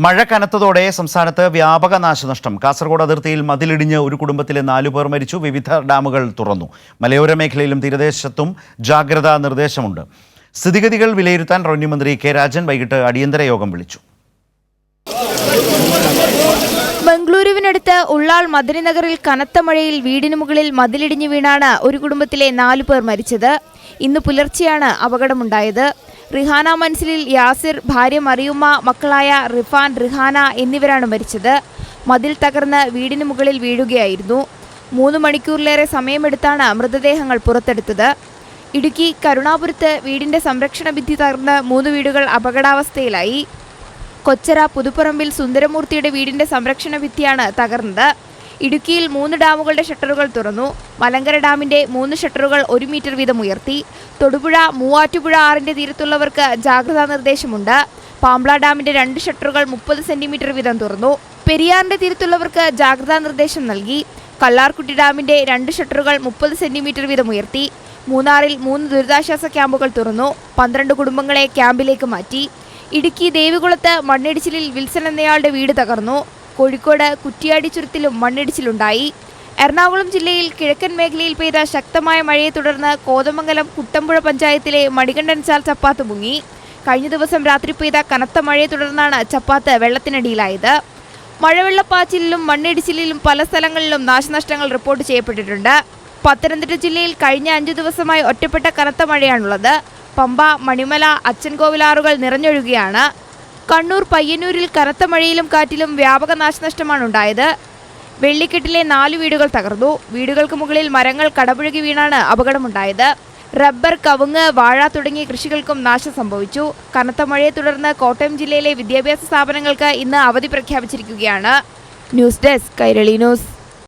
മഴ കനത്തതോടെ സംസ്ഥാനത്ത് വ്യാപക നാശനഷ്ടം. കാസർഗോഡ് അതിർത്തിയിൽ മതിലിടിഞ്ഞ് ഒരു കുടുംബത്തിലെ 4 പേർ മരിച്ചു. വിവിധ ഡാമുകൾ തുറന്നു. മലയോര മേഖലയിലും തീരദേശത്തും ജാഗ്രതാ നിർദ്ദേശമുണ്ട്. സ്ഥിതിഗതികൾ വിലയിരുത്താൻ റവന്യൂ മന്ത്രി കെ രാജൻ വൈകിട്ട് അടിയന്തര യോഗം വിളിച്ചു. ബംഗളൂരുവിനടുത്ത് ഉള്ളാൾ മദനി നഗറിൽ കനത്ത മഴയിൽ വീടിന് മുകളിൽ മതിലിടിഞ്ഞു വീണാണ് ഒരു കുടുംബത്തിലെ 4 പേർ മരിച്ചത്. ഇന്ന് പുലർച്ചെയാണ് അപകടമുണ്ടായത്. റിഹാന മൻസിലിൽ യാസിർ, ഭാര്യ മറിയുമ്മ, മക്കളായ റിഫാൻ, റിഹാന എന്നിവരാണ് മരിച്ചത്. മതിൽ തകർന്ന് വീടിന് മുകളിൽ വീഴുകയായിരുന്നു. 3 മണിക്കൂറിലേറെ സമയമെടുത്താണ് മൃതദേഹങ്ങൾ പുറത്തെടുത്തത്. ഇടുക്കി കരുണാപുരത്ത് വീടിന്റെ സംരക്ഷണ ഭിത്തി തകർന്ന് 3 വീടുകൾ അപകടാവസ്ഥയിലായി. കൊച്ചര പുതുപ്പറമ്പിൽ സുന്ദരമൂർത്തിയുടെ വീടിന്റെ സംരക്ഷണ ഭിത്തിയാണ് തകർന്നത്. ഇടുക്കിയിൽ 3 ഡാമുകളുടെ ഷട്ടറുകൾ തുറന്നു. മലങ്കര ഡാമിന്റെ 3 ഷട്ടറുകൾ 1 മീറ്റർ വീതം ഉയർത്തി. തൊടുപുഴ, മൂവാറ്റുപുഴ ആറിന്റെ തീരത്തുള്ളവർക്ക് ജാഗ്രതാ നിർദ്ദേശമുണ്ട്. പാംബ്ല ഡാമിന്റെ 2 ഷട്ടറുകൾ 30 സെന്റിമീറ്റർ വീതം തുറന്നു. പെരിയാറിന്റെ തീരത്തുള്ളവർക്ക് ജാഗ്രതാ നിർദ്ദേശം നൽകി. കല്ലാർകുട്ടി ഡാമിന്റെ 2 ഷട്ടറുകൾ 30 സെന്റിമീറ്റർ വീതം ഉയർത്തി. മൂന്നാറിൽ 3 ദുരിതാശ്വാസ ക്യാമ്പുകൾ തുറന്നു. 12 കുടുംബങ്ങളെ ക്യാമ്പിലേക്ക് മാറ്റി. ഇടുക്കി ദേവികുളത്ത് മണ്ണിടിച്ചിലിൽ വിൽസൺ എന്നയാളുടെ വീട് തകർന്നു. കോഴിക്കോട് കുറ്റിയാടി ചുരത്തിലും മണ്ണിടിച്ചിലുണ്ടായി. എറണാകുളം ജില്ലയിൽ കിഴക്കൻ മേഖലയിൽ പെയ്ത ശക്തമായ മഴയെ തുടർന്ന് കോതമംഗലം കുട്ടമ്പുഴ പഞ്ചായത്തിലെ മണികണ്ഠൻചാൽ ചപ്പാത്ത് മുങ്ങി. കഴിഞ്ഞ ദിവസം രാത്രി പെയ്ത കനത്ത മഴയെ തുടർന്നാണ് ചപ്പാത്ത് വെള്ളത്തിനടിയിലായത്. മഴവെള്ളപ്പാച്ചിലിലും മണ്ണിടിച്ചിലിലും പല സ്ഥലങ്ങളിലും നാശനഷ്ടങ്ങൾ റിപ്പോർട്ട് ചെയ്യപ്പെട്ടിട്ടുണ്ട്. പത്തനംതിട്ട ജില്ലയിൽ കഴിഞ്ഞ 5 ദിവസമായി ഒറ്റപ്പെട്ട കനത്ത മഴയാണുള്ളത്. പമ്പ, മണിമല, അച്ചൻകോവിലാറുകൾ നിറഞ്ഞൊഴുകുകയാണ്. കണ്ണൂർ പയ്യന്നൂരിൽ കനത്ത മഴയിലും കാറ്റിലും വ്യാപക നാശനഷ്ടമാണ് ഉണ്ടായത്. വെള്ളിക്കെട്ടിലെ 4 വീടുകൾ തകർന്നു. വീടുകൾക്ക് മുകളിൽ മരങ്ങൾ കടപുഴകി വീണാണ് അപകടമുണ്ടായത്. റബ്ബർ, കവുങ്ങ്, വാഴ തുടങ്ങിയ കൃഷികൾക്കും നാശം സംഭവിച്ചു. കനത്ത മഴയെ തുടർന്ന് കോട്ടയം ജില്ലയിലെ വിദ്യാഭ്യാസ സ്ഥാപനങ്ങൾക്ക് ഇന്ന് അവധി പ്രഖ്യാപിച്ചിരിക്കുകയാണ്. News desk Kairali news.